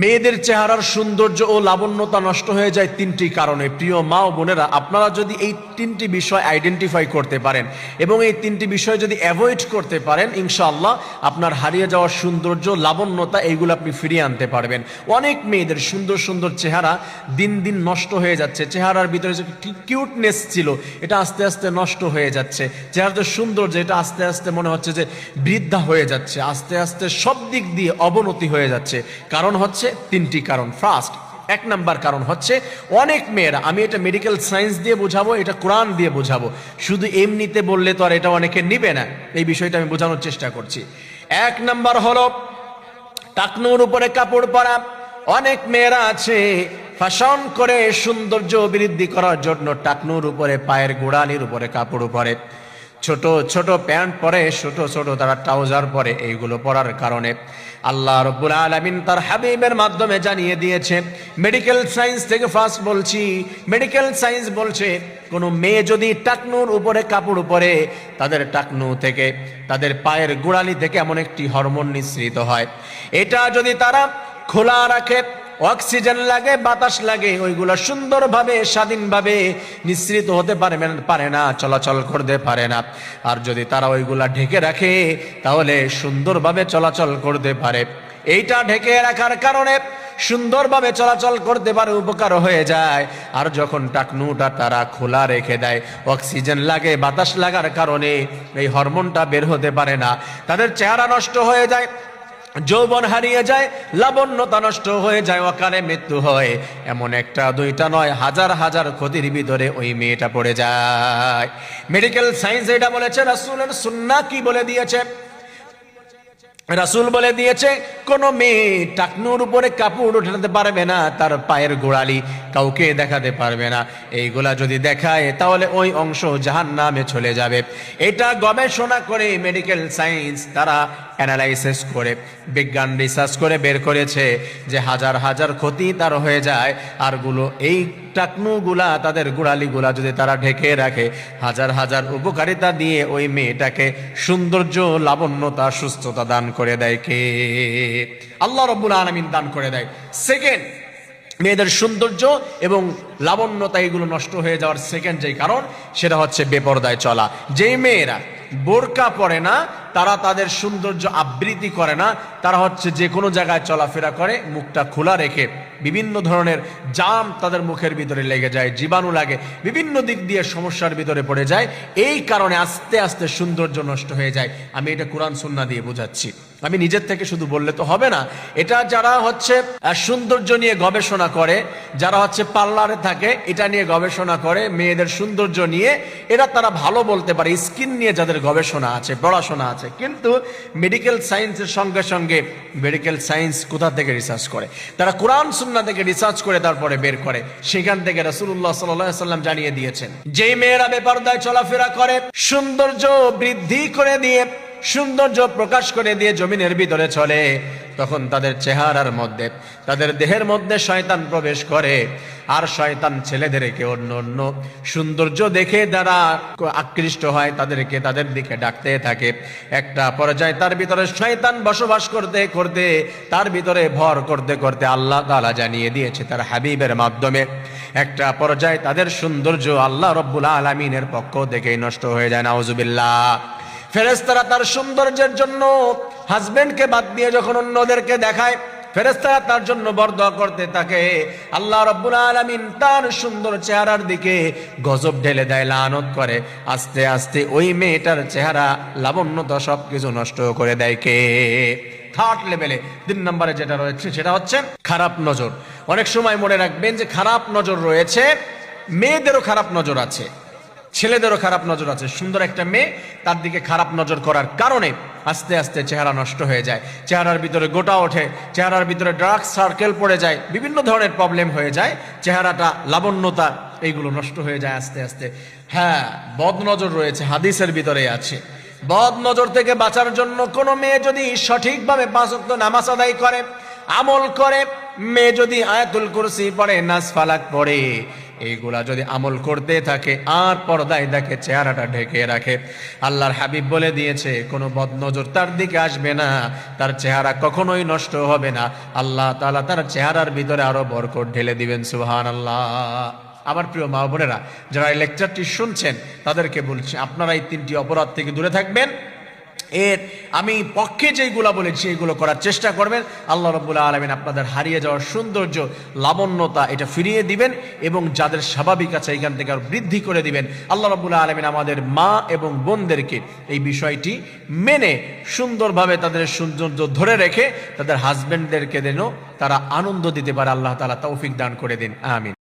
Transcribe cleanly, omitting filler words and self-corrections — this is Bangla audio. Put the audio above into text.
মেয়েদের চেহারার সৌন্দর্য ও লাবণ্যতা নষ্ট হয়ে যায় তিনটি কারণে। প্রিয় মা ও বোনেরা, আপনারা যদি এই তিনটি বিষয় আইডেন্টিফাই করতে পারেন এবং এই তিনটি বিষয় যদি অ্যাভয়েড করতে পারেন, ইনশাআল্লাহ আপনার হারিয়ে যাওয়ার সৌন্দর্য, লাবণ্যতা এইগুলো আপনি ফিরিয়ে আনতে পারবেন। অনেক মেয়েদের সুন্দর সুন্দর চেহারা দিন দিন নষ্ট হয়ে যাচ্ছে। চেহারার ভিতরে যে কিউটনেস ছিল এটা আস্তে আস্তে নষ্ট হয়ে যাচ্ছে। চেহারাতে সৌন্দর্য এটা আস্তে আস্তে মনে হচ্ছে যে বৃদ্ধা হয়ে যাচ্ছে, আস্তে আস্তে সব দিক দিয়ে অবনতি হয়ে যাচ্ছে। কারণ হচ্ছে তিনটি কারণ। ফার্স্ট, এক নাম্বার কারণ হচ্ছে অনেক মেয়েরা, আমি এটা মেডিকেল সায়েন্স দিয়ে বোঝাবো, এটা কোরআন দিয়ে বোঝাবো, শুধু এমনিতে বললে তো আর এটা অনেকে নিবে না। এই বিষয়টা আমি বোঝানোর চেষ্টা করছি। এক নাম্বার হলো টাকনুর উপরে কাপড় পরা। অনেক মেয়েরা আছে ফ্যাশন করে সৌন্দর্য বৃদ্ধি করার জন্য টাকনুর উপরে, পায়ের গোড়ালির উপরে কাপড় পরে, ছোট ছোট প্যান্ট পরে, ছোট ছোট তারা ট্রাউজার পরে। এইগুলো পরার কারণে আল্লাহ রাব্বুল আলামিন তার হাবিবের মাধ্যমে জানিয়ে দিয়েছে, মেডিকেল সায়েন্স থেকে ফার্স্ট বলছি, মেডিকেল সায়েন্স বলছে কোন মেয়ে যদি টাকনুর উপরে কাপড় পরে, তাদের টাকনু থেকে, তাদের পায়ের গোড়ালি থেকে এমন একটি হরমোন নিঃসৃত হয়। এটা যদি তারা খোলা রাখে, অক্সিজেন লাগে, বাতাস লাগে, ওইগুলো সুন্দরভাবে স্বাধীনভাবে নিঃসৃত হতে পারে না, চলাচল করতে পারে না। আর যদি তারা ওইগুলা ঢেকে রাখে তাহলে সুন্দরভাবে চলাচল করতে পারে। এইটা ঢেকে রাখার কারণে সুন্দরভাবে চলাচল করতে পারে, উপকার হয়ে যায়। আর যখন টাকনুটা তারা খোলা রেখে দেয়, অক্সিজেন লাগে, বাতাস লাগার কারণে এই হরমোনটা বের হতে পারে না, তাদের চেহারা নষ্ট হয়ে যায়, যৌবন হারিয়ে যায়, লাবণ্যতা নষ্ট হয়ে যায়, অকালে মৃত্যু হয়। এমন একটা দুইটা নয়, হাজার হাজার ক্ষতির ভিতরে ওই মেয়েটা পড়ে যায়। মেডিকেল সায়েন্স এটা বলেছে, রাসূলের সুন্নাহ কি বলে দিয়েছে? রাসূল বলে দিয়েছে কোন মেয়ে টাকনুর উপরে কাপড় উঠাতে পারবে না, তার পায়ের গোড়ালি কাউকে দেখাতে পারবে না। এইগুলা যদি দেখায় তাহলে ওই অংশ জাহান্নামে চলে যাবে। এটা গবেষণা করে মেডিকেল সায়েন্স তারা অ্যানালাইসিস করে, বিজ্ঞান রিসার্চ করে বের করেছে যে হাজার হাজার ক্ষতি তার হয়ে যায়। আরগুলো এই টাকনুগুলা, তাদের গোড়ালিগুলা যদি তারা ঢেকে রাখে, হাজার হাজার উপকারিতা দিয়ে ওই মেয়েটাকে সৌন্দর্য, লাবণ্যতা, সুস্থতা দান করে দেয় কে? আল্লাহ রাব্বুল আলামিন দান করে দেয়। সেকেন্ড, মেয়েদের সৌন্দর্য এবং লাবণ্যতা এগুলো নষ্ট হয়ে যাওয়ার সেকেন্ড যেই কারণ, সেটা হচ্ছে বেপরদায় চলা। যেই মেয়েরা বোরকা পরে না, তারা তাদের সৌন্দর্য আবৃত্তি করে না, তারা হচ্ছে যে কোনো জায়গায় চলাফেরা করে মুখটা খোলা রেখে, বিভিন্ন ধরনের জাম তাদের মুখের ভিতরে লেগে যায়, জীবাণু লাগে, বিভিন্ন দিক দিয়ে সমস্যার ভিতরে পড়ে যায়। এই কারণে আস্তে আস্তে সৌন্দর্য নষ্ট হয়ে যায়। আমি এটা কোরআন সুন্নাহ দিয়ে বোঝাচ্ছি, আমি নিজের থেকে শুধু বললে তো হবে না। এটা যারা হচ্ছে সৌন্দর্য নিয়ে গবেষণা করে, যারা হচ্ছে পার্লারে থাকে, এটা নিয়ে গবেষণা করে, মেয়েদের সৌন্দর্য নিয়ে, এরা তারা ভালো বলতে পারে, স্কিন নিয়ে যাদের গবেষণা আছে, পড়াশোনা আছে। কিন্তু মেডিকেল সায়েন্সের সঙ্গে সঙ্গে মেডিকেল সায়েন্স কোথা থেকে রিসার্চ করে? তারা কোরআন সুন্নাহ থেকে রিসার্চ করে তারপরে বের করে। সেখান থেকে রাসূলুল্লাহ সাল্লাল্লাহু আলাইহি ওয়াসাল্লাম জানিয়ে দিয়েছেন, যেই মেয়েরা বেপরদায় চলাফেরা করে, সৌন্দর্য বৃদ্ধি করে দিয়ে, সৌন্দর্য প্রকাশ করে দিয়ে জমিনের ভিতরে চলে, তখন তাদের চেহারার মধ্যে, তাদের দেহের মধ্যে শয়তান প্রবেশ করে। আর শয়তান ছেলেদেরকে অন্য অন্য সৌন্দর্য দেখে যারা আকৃষ্ট হয়, তাদেরকে তাদের দিকে ডাকতে থাকে। একটা পর্যায়ে তার ভিতরে শয়তান বসবাস করতে করতে, তার ভিতরে ভর করতে করতে আল্লাহ তাআলা জানিয়ে দিয়েছে তার হাবিবের মাধ্যমে, একটা পর্যায়ে তাদের সৌন্দর্য আল্লাহ রাব্বুল আলামিনের পক্ষ থেকেই নষ্ট হয়ে যায়। নাউজুবিল্লাহ। ফেরেশতারা তার সৌন্দর্যের জন্য হাজবেন্ডকে বাদ দিয়ে যখন অন্যদেরকে দেখায়, ফেরেশতারা তার জন্য বরদোয়া করতে থাকে। আল্লাহ রাব্বুল আলামিন তার সুন্দর চেহারার দিকে গজব ঢেলে দেয়, লানত করে। আস্তে আস্তে ওই মেয়েটার চেহারা, লাবণ্যতা সবকিছু নষ্ট করে দেয় কে? থার্ড লেভেলে, 3 নম্বরে যেটা রয়েছে সেটা হচ্ছে খারাপ নজর। অনেক সময় মনে রাখবেন যে খারাপ নজর রয়েছে, মেয়েদেরও খারাপ নজর আছে, ছেলেদেরও খারাপ নজর আছে। সুন্দর একটা মেয়ে, তার দিকে খারাপ নজর করার কারণে আস্তে আস্তে চেহারা নষ্ট হয়ে যায়, চেহারার ভিতরে গোটা ওঠে, চেহারার ভিতরে ডার্ক সার্কেল পড়ে যায়, বিভিন্ন ধরনের প্রবলেম হয়ে যায়, চেহারাটা, লাবণ্যতা এইগুলো নষ্ট হয়ে যায় আস্তে আস্তে। হ্যাঁ, বদ নজর রয়েছে, হাদিসের ভিতরে আছে। বদ নজর থেকে বাঁচার জন্য কোনো মেয়ে যদি সঠিকভাবে 5 ওয়াক্ত নামাজ আদায় করে, আমল করে, মেয়ে যদি আয়াতুল কুরসি পড়ে, নাস ফালাক পড়ে, এইগুলা যদি আমল করতে থাকে আর পর্দায় দেখে, চেহারাটা ঢেকে রাখে, আল্লাহর হাবিব বলে দিয়েছে কোনো বদনজর তার দিকে আসবে না, তার চেহারা কখনোই নষ্ট হবে না, আল্লাহ তাআলা তার চেহারার ভিতরে আরো বরকত ঢেলে দিবেন। সুবহানাল্লাহ। আমার প্রিয় মা বোনেরা, যারা এই লেকচারটি শুনছেন তাদেরকে বলছি, আপনারা এই 3টি অপরাধ থেকে দূরে থাকবেন। এর আমি পক্ষে যেগুলো বলেছি এগুলো করার চেষ্টা করবেন। আল্লাহ রাব্বুল আলামিন আপনাদের হারিয়ে যাওয়ার সৌন্দর্য, লাবণ্যতা এটা ফিরিয়ে দিবেন এবং যাদের স্বাভাবিক আছে এখান থেকে আর বৃদ্ধি করে দিবেন। আল্লাহ রাব্বুল আলামিন আমাদের মা এবং বোনদেরকে এই বিষয়টি মেনে সুন্দরভাবে তাদের সৌন্দর্য ধরে রেখে তাদের হাজবেন্ডদেরকে যেন তারা আনন্দ দিতে পারে, আল্লাহ তাআলা তৌফিক দান করে দিন। আমিন।